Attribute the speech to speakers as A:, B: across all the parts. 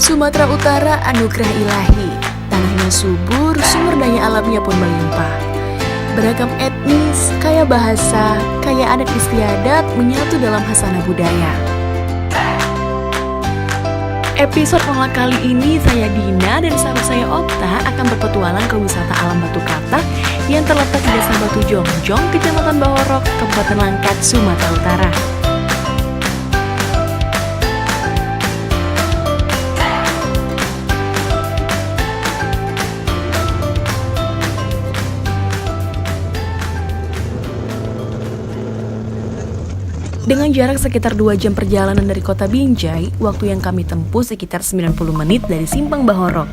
A: Sumatera Utara anugerah ilahi. Tanahnya subur, sumber daya alamnya pun melimpah. Beragam etnis, kaya bahasa, kaya adat istiadat menyatu dalam hasanah budaya. Episode Mola kali ini saya Dina dan sahabat saya Okta akan berpetualang ke wisata alam Batu Katak yang terletak di Desa Batu Jongjong, Kecamatan Bahorok, Kabupaten Langkat, Sumatera Utara. Dengan jarak sekitar 2 jam perjalanan dari kota Binjai, waktu yang kami tempuh sekitar 90 menit dari Simpang Bahorok.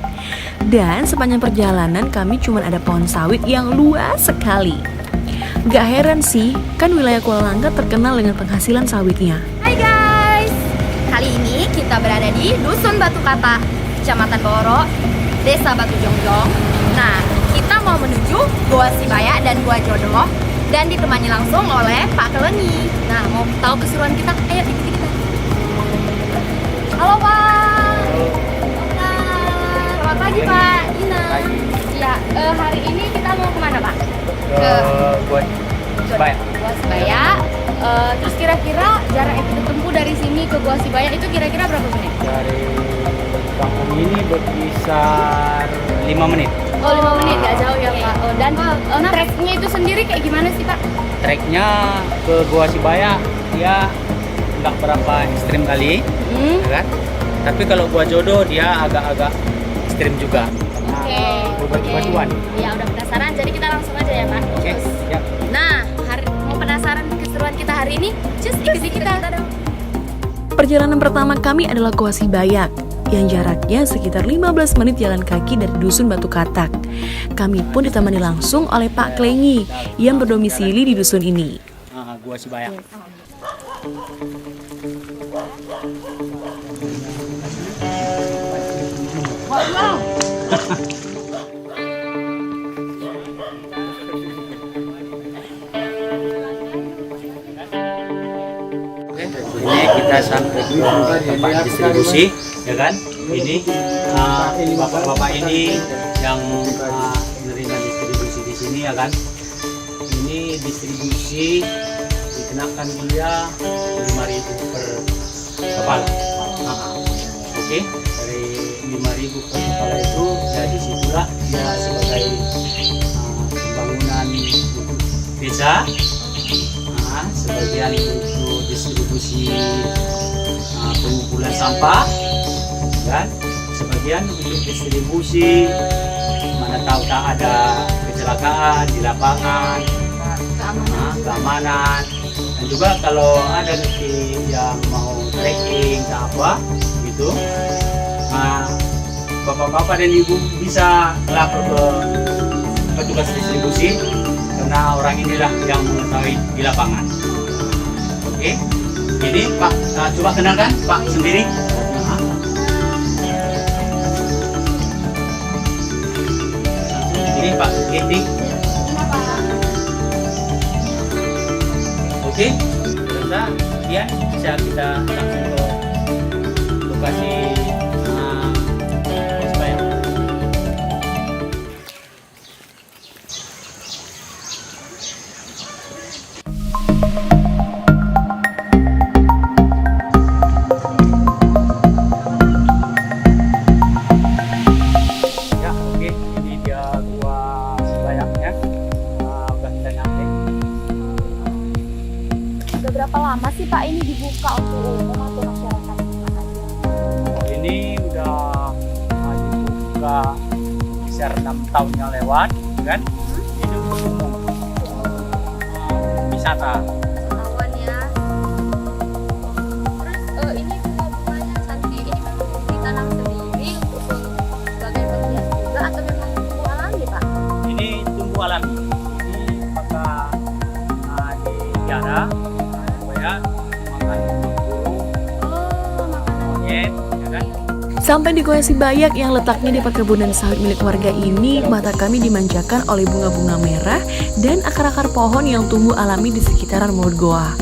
A: Dan sepanjang perjalanan kami cuma ada pohon sawit yang luas sekali. Gak heran sih, kan wilayah Kuala Langkat terkenal dengan penghasilan sawitnya.
B: Hai guys, kali ini kita berada di Dusun Batu Katak, Kecamatan Bahorok, Desa Batu Jongjong. Nah, kita mau menuju Goa Sibaya dan Goa Jodoh dan ditemani langsung oleh Pak Keleni. Nah, mau tahu keseruan kita? Ayo ikuti kita. Halo Pak. Selamat pagi Pak. Dina. Ya, hari ini kita mau kemana Pak? Ke
C: Goa Sibaya.
B: Goa Sibaya. Terus kira-kira jarak yang kita tempuh dari sini ke Goa Sibaya itu kira-kira berapa menit?
C: Dari kampung ini berkisar 5 menit.
B: Oh, 5 menit, gak jauh ya Pak. Oh, dan treknya itu sendiri kayak gimana sih Pak?
C: Treknya ke Goa Sibaya dia nggak berapa ekstrim kali, ya kan? Tapi kalau Goa Jodoh dia agak-agak ekstrim juga.
B: Oke.
C: Batu-batuan.
B: Ya udah penasaran, jadi kita langsung aja ya Pak.
C: Oke,
B: Cus.
C: ya.
B: Nah, mau penasaran keseruan kita hari ini? Cus, ikuti kita dong.
A: Perjalanan pertama kami adalah Goa Sibayak, yang jaraknya sekitar 15 menit jalan kaki dari Dusun Batu Katak. Kami pun ditemani langsung oleh Pak Klengi yang berdomisili di dusun ini.
C: Goa Sibaya. Ini kita sampai ke tempat distribusi, ya kan? Ini bapak-bapak ini yang menerima distribusi di sini, ya kan? Ini distribusi dikenakan dia 5.000 per kepala. Oke, dari 5.000 per kepala itu dari situlah dia sebagai pembangunan desa, sebagian untuk distribusi pengumpulan sampah, kan? Sebagian untuk distribusi mana tahu tak ada kecelakaan di lapangan, keamanan, dan juga kalau ada nanti yang mau trekking tak apa gitu, bapak-bapak dan ibu bisa lapor ke petugas distribusi karena orang inilah yang mengetahui di lapangan. Oke, ini Pak, coba kenalkan Pak sendiri. Ini Pak Giti. Oke, kemudian bisa kita langsung ke lokasi Sibaya. Ya, oke, ini dia Goa Sibayanya. Udah kita nyampe.
B: Udah berapa lama sih Pak ini dibuka untuk umum atau masyarakat?
C: Ini udah dibuka sekitar 6 tahun yang lewat, kan? Ini untuk umum wisata.
B: Awan ya. Terus ini bunga-bunganya cantik, ini memang ditanam sendiri untuk sebagai bagian juga atau memang tumbuh alami Pak?
C: Ini tumbuh alami. Ini maka dipiara supaya makan burung, monyet, ya kan?
A: Sampai di Goa Sibayak yang letaknya di perkebunan sawit milik warga ini, mata kami dimanjakan oleh bunga-bunga merah dan akar-akar pohon yang tumbuh alami di sekitaran mulut goa.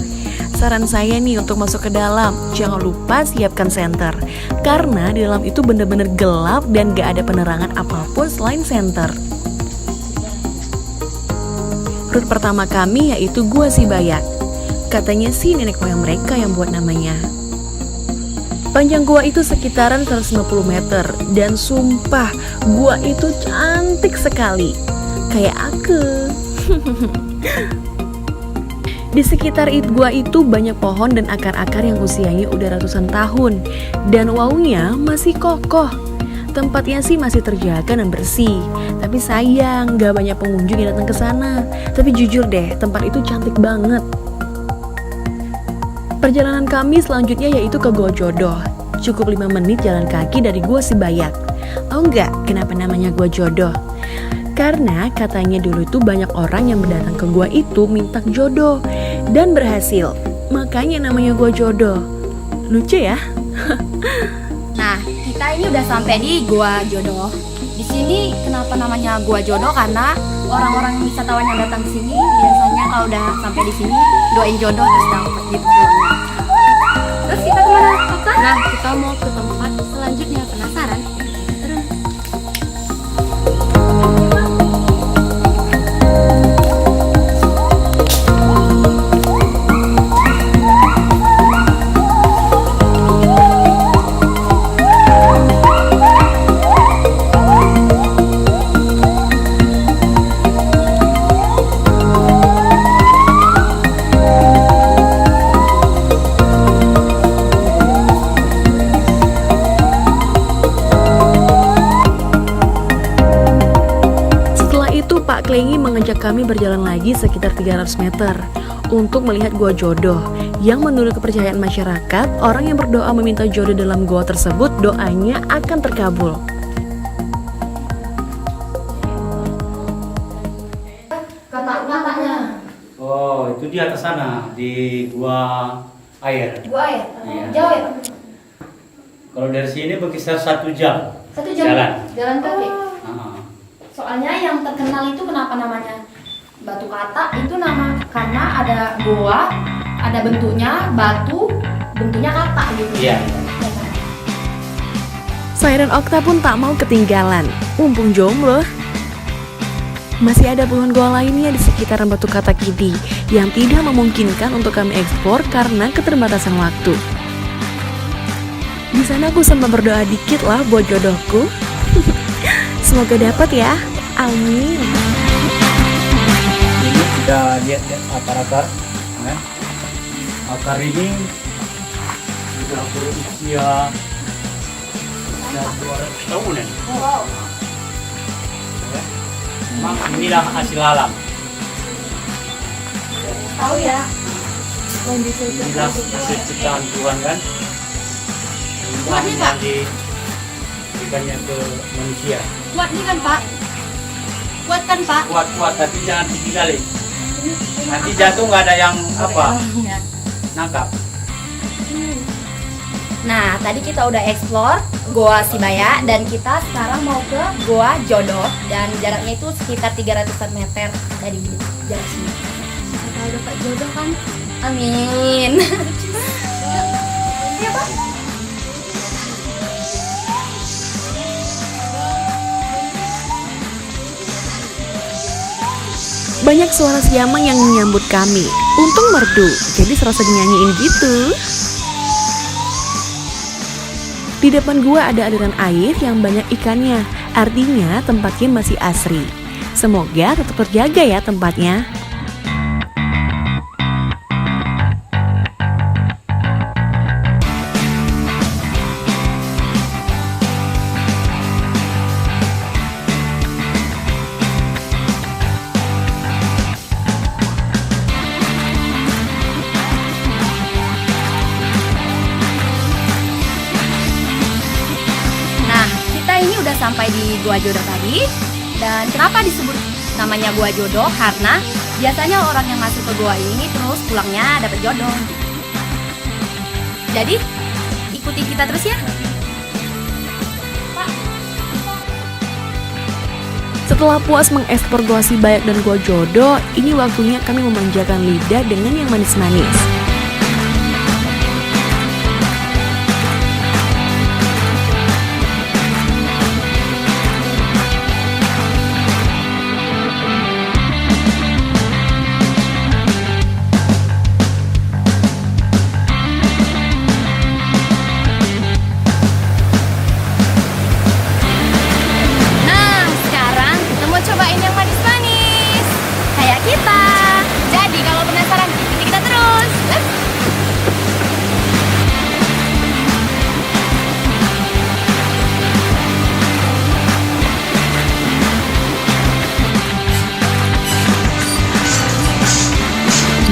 A: Saran saya nih untuk masuk ke dalam, jangan lupa siapkan senter. Karena di dalam itu bener-bener gelap dan gak ada penerangan apapun selain senter. Rute pertama kami yaitu Gua Sibayak. Katanya sih nenek moyang mereka yang buat namanya. Panjang gua itu sekitaran 150 meter. Dan sumpah, gua itu cantik sekali. Kayak aku. Di sekitar gua itu banyak pohon dan akar-akar yang usianya udah ratusan tahun. Dan waunya masih kokoh. Tempatnya sih masih terjaga dan bersih. Tapi sayang, gak banyak pengunjung yang datang ke sana. Tapi jujur deh, tempat itu cantik banget. Perjalanan kami selanjutnya yaitu ke Gua Jodoh. Cukup 5 menit jalan kaki dari Gua Sibayak. Tahu nggak kenapa namanya Gua Jodoh? Karena katanya dulu itu banyak orang yang berdatang ke gua itu minta jodoh dan berhasil. Makanya namanya Gua Jodoh. Lucu ya?
B: Nah, kita ini udah sampai di Gua Jodoh. Di sini kenapa namanya Gua Jodoh? Karena orang-orang wisatawan yang datang ke sini biasanya kalau udah sampai di sini doain jodoh terus dapet gitu. Terus kita kemana? Apa? Nah, kita mau ke tempat selanjutnya. Penasaran? Turun.
A: Pak Klengi mengajak kami berjalan lagi sekitar 300 meter untuk melihat Gua Jodoh yang menurut kepercayaan masyarakat, orang yang berdoa meminta jodoh dalam gua tersebut doanya akan terkabul.
B: Katanya.
C: Oh, itu di atas sana, di gua air.
B: Gua ya?
C: Iya.
B: Jauh ya?
C: Kalau dari sini berkisar 1 jam.
B: 1 jam
C: jalan.
B: Jalan kaki.
C: Ah.
B: Soalnya yang terkenal itu kenapa namanya Batu Kata itu nama karena ada goa, ada bentuknya batu, bentuknya kata gitu.
C: Iya.
A: Saya dan Okta pun tak mau ketinggalan. Mumpung jomblo. Masih ada puluhan gua lainnya di sekitaran Batu Kata Kidi yang tidak memungkinkan untuk kami eksplor karena keterbatasan waktu. Di sana aku sempat berdoa dikit lah buat jodohku. Semoga dapat ya. Amin.
C: Ini kita lihat akar-akar. Akar ini sudah berusia 200 tahunan.
B: Wow.
C: Memang inilah hasil alam.
B: Tahu ya?
C: Inilah hasil ciptaan Tuhan kan.
B: Kuat nih, Pak.
C: Diberikannya ke manusia.
B: Kuat nih kan Pak? Kuat kan Pak?
C: Kuat-kuat tapi jangan tinggi kali. Nanti jatuh nggak ada yang apa nangkap.
B: Nah, tadi kita udah explore Goa Sibaya dan kita sekarang mau ke Goa Jodoh dan jaraknya itu sekitar 300 meter dari jarak sini. Kalau dapat jodoh kan? Amin. Iya Pak.
A: Banyak suara siamang yang menyambut kami. Untung merdu, jadi serasa dinyanyiin gitu. Di depan gua ada aliran air yang banyak ikannya. Artinya tempatnya masih asri. Semoga tetap terjaga ya tempatnya.
B: Sampai di Gua Jodoh tadi. Dan kenapa disebut namanya Gua Jodoh? Karena biasanya orang yang masuk ke gua ini terus pulangnya dapat jodoh. Jadi ikuti kita terus ya.
A: Setelah puas mengeksplor Gua Sibayak dan Gua Jodoh, ini waktunya kami memanjakan lidah dengan yang manis-manis.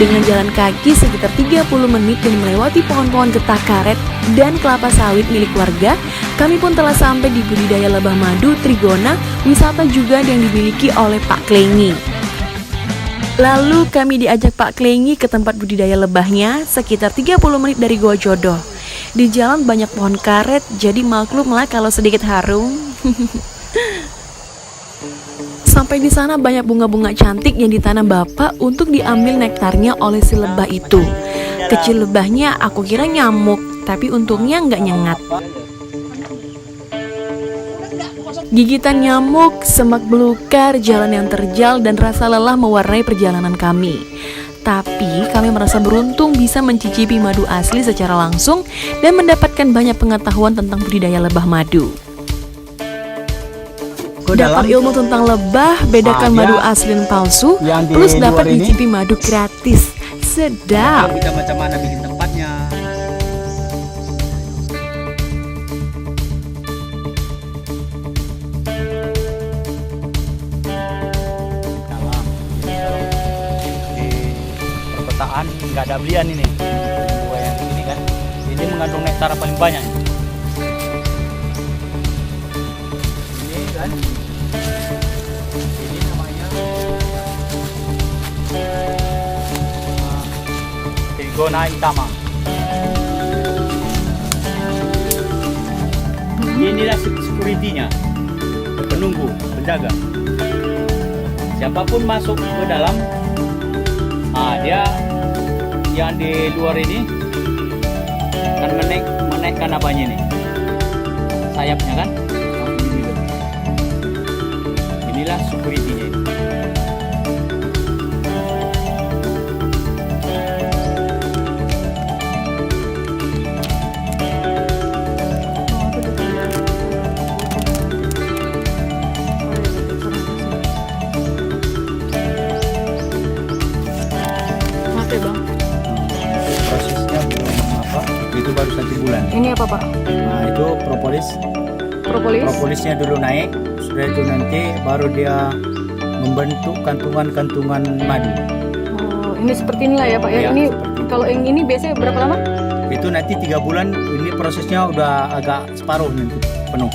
A: Dengan jalan kaki sekitar 30 menit dan melewati pohon-pohon getah karet dan kelapa sawit milik warga, kami pun telah sampai di budidaya lebah madu Trigona, wisata juga yang dimiliki oleh Pak Klengi. Lalu kami diajak Pak Klengi ke tempat budidaya lebahnya sekitar 30 menit dari Goa Jodoh. Di jalan banyak pohon karet, jadi maklumlah kalau sedikit harum. Sampai di sana banyak bunga-bunga cantik yang ditanam Bapak untuk diambil nektarnya oleh si lebah itu. Kecil lebahnya aku kira nyamuk, tapi untungnya nggak nyengat. Gigitan nyamuk, semak belukar, jalan yang terjal, dan rasa lelah mewarnai perjalanan kami. Tapi kami merasa beruntung bisa mencicipi madu asli secara langsung dan mendapatkan banyak pengetahuan tentang budidaya lebah madu. Dapat ilmu tentang lebah, bedakan madu asli dan palsu, plus dapat mencicipi madu gratis. Sedap.
C: Kita macam mana bikin tempatnya. Di perkotaan nggak ada belian ini. Buah yang ini kan, ini mengandung nektar paling banyak. Ini kan, ini namanya Trigona Itama. Inilah security-nya, penunggu, penjaga. Siapapun masuk ke dalam, dia yang di luar ini akan menaikkan apanya ini, sayapnya kan. Inilah security-nya ini. Prosesnya belum apa, itu baru 1 bulan.
A: Ini apa Pak?
C: Nah itu propolis. Propolisnya dulu naik, sudah itu nanti baru dia membentuk kantungan-kantungan madu.
D: Oh, ini seperti inilah ya Pak ya.
C: Ya,
D: Ini
C: seperti itu.
D: kalau yang ini biasanya berapa lama?
C: Itu nanti 3 bulan, ini prosesnya udah agak separuh nanti penuh.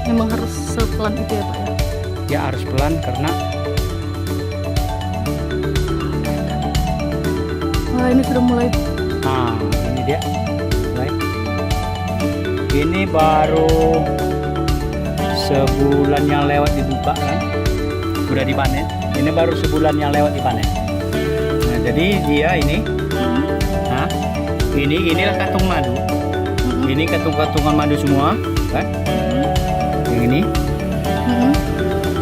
D: Memang harus sepelan itu ya Pak ya.
C: Ya harus pelan karena
D: Wah, ini sudah mulai.
C: ini dia. Mulai. Ini baru sebulan yang lewat dibuka kan, sudah dipanen. Ini baru sebulan yang lewat dipanen. Nah, jadi dia ini, inilah kantung madu. Ini kantung-kantungan madu semua, kan? Yang ini.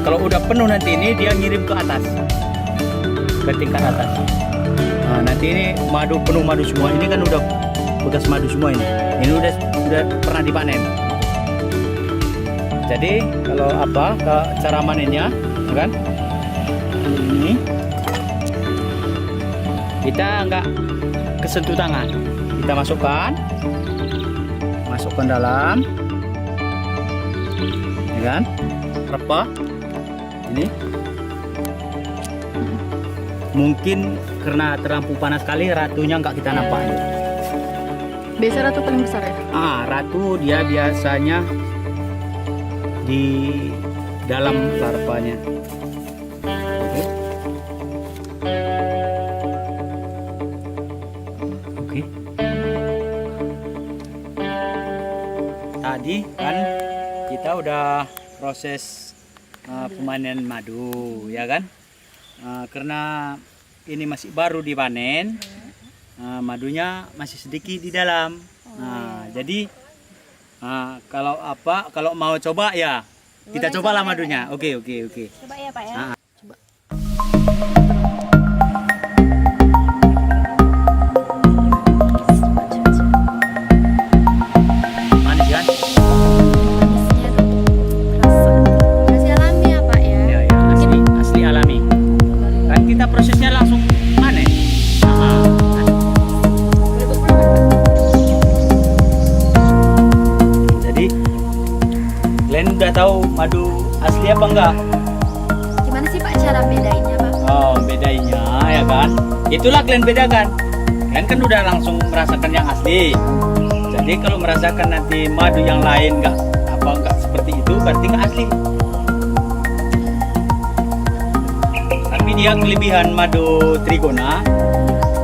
C: Kalau udah penuh nanti ini dia ngirim ke atas, ke tingkat atas. Nah, nanti ini madu penuh madu semua. Ini kan udah bekas madu semua ini. Ini udah pernah dipanen. Jadi kalau cara manennya, kan? Ini kita nggak kesentuh tangan. Kita masukkan dalam, ya kan? Apa? Ini mungkin karena terlampau panas sekali, ratunya nggak kita nampak.
D: Biasa ratu paling besar ya?
C: Ratu dia biasanya di dalam larvanya. Oke. Tadi kan kita udah proses pemanen madu, ya kan? Karena ini masih baru dipanen, madunya masih sedikit di dalam. Jadi kalau mau coba ya kita cobalah madunya. Oke.
B: Coba ya Pak ya.
C: Manis kan?
B: Manisnya tuh kerasa. Masih alami ya Pak ya.
C: Ya, asli alami. Kan kita proses tahu madu asli apa enggak?
B: Gimana sih Pak cara bedainnya Pak?
C: Oh, bedanya ya kan? Itulah kalian bedakan. Kalian kan udah langsung merasakan yang asli. Jadi kalau merasakan nanti madu yang lain enggak seperti itu, berarti enggak asli. Tapi dia kelebihan madu Trigona,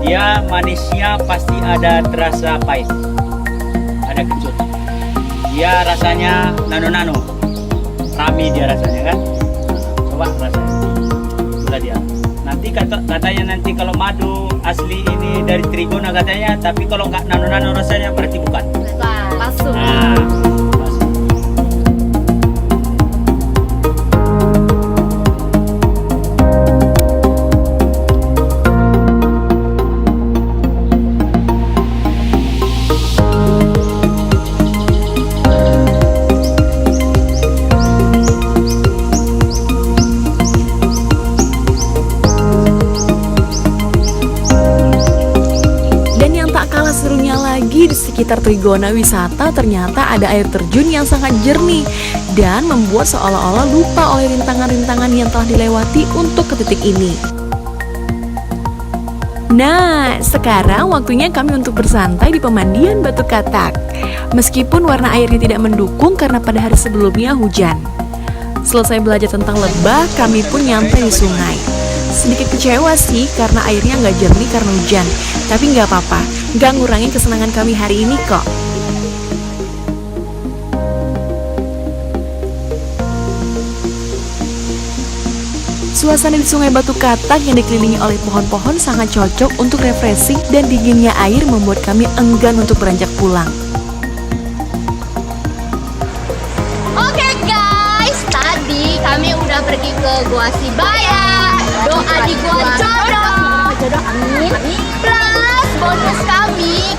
C: dia manisnya pasti ada terasa pahit, ada kecut. Dia rasanya nano-nano, rami dia rasanya kan. Coba rasanya, itulah dia. Nanti katanya nanti kalau madu asli ini dari Trigona katanya, tapi kalau nggak nano-nano rasanya berarti bukan.
B: Palsu.
C: Nah,
A: Dan yang tak kalah serunya lagi, di sekitar Trigona Wisata ternyata ada air terjun yang sangat jernih dan membuat seolah-olah lupa oleh rintangan-rintangan yang telah dilewati untuk ke titik ini. Nah, sekarang waktunya kami untuk bersantai di pemandian Batu Katak. Meskipun warna airnya tidak mendukung karena pada hari sebelumnya hujan. Selesai belajar tentang lebah, kami pun nyampe di sungai. Sedikit kecewa sih karena airnya nggak jernih karena hujan. Tapi nggak apa-apa, nggak ngurangin kesenangan kami hari ini kok. Suasana di Sungai Batu Katak yang dikelilingi oleh pohon-pohon sangat cocok untuk refreshing, dan dinginnya air membuat kami enggan untuk beranjak pulang.
B: Oke guys, tadi kami udah pergi ke Gua Sibaya. Doa di Gua Jodoh. Amin. Plus bonus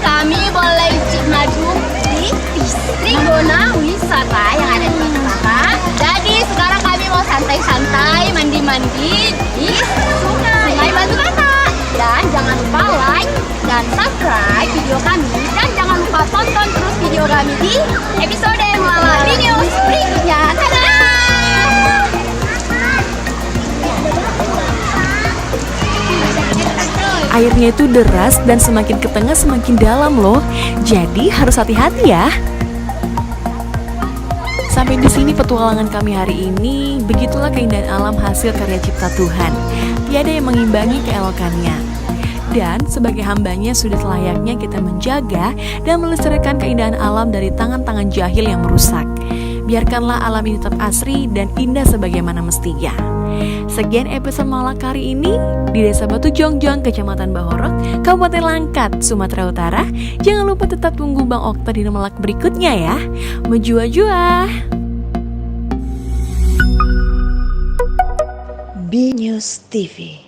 B: kami boleh icip madu di Trigona Wisata yang ada di Batu Katak. Jadi sekarang kami mau santai-santai, mandi-mandi di Sungai Batu Katak. Dan jangan lupa like dan subscribe video kami, dan jangan lupa tonton terus video kami di episode Mama di News berikutnya. Dadah!
A: Airnya itu deras dan semakin ke tengah semakin dalam loh. Jadi harus hati-hati ya. Sampai di sini petualangan kami hari ini. Begitulah keindahan alam hasil karya cipta Tuhan. Tiada yang mengimbangi keelokannya. Dan sebagai hambanya sudah selayaknya kita menjaga dan melestarikan keindahan alam dari tangan-tangan jahil yang merusak. Biarkanlah alam ini tetap asri dan indah sebagaimana mestinya. Sekian episode Malak kali ini di Desa Batu Jongjong, Kecamatan Bahorok, Kabupaten Langkat, Sumatera Utara. Jangan lupa tetap tunggu Bang Okta di Malak berikutnya ya. Menjua-jua.
E: B News TV.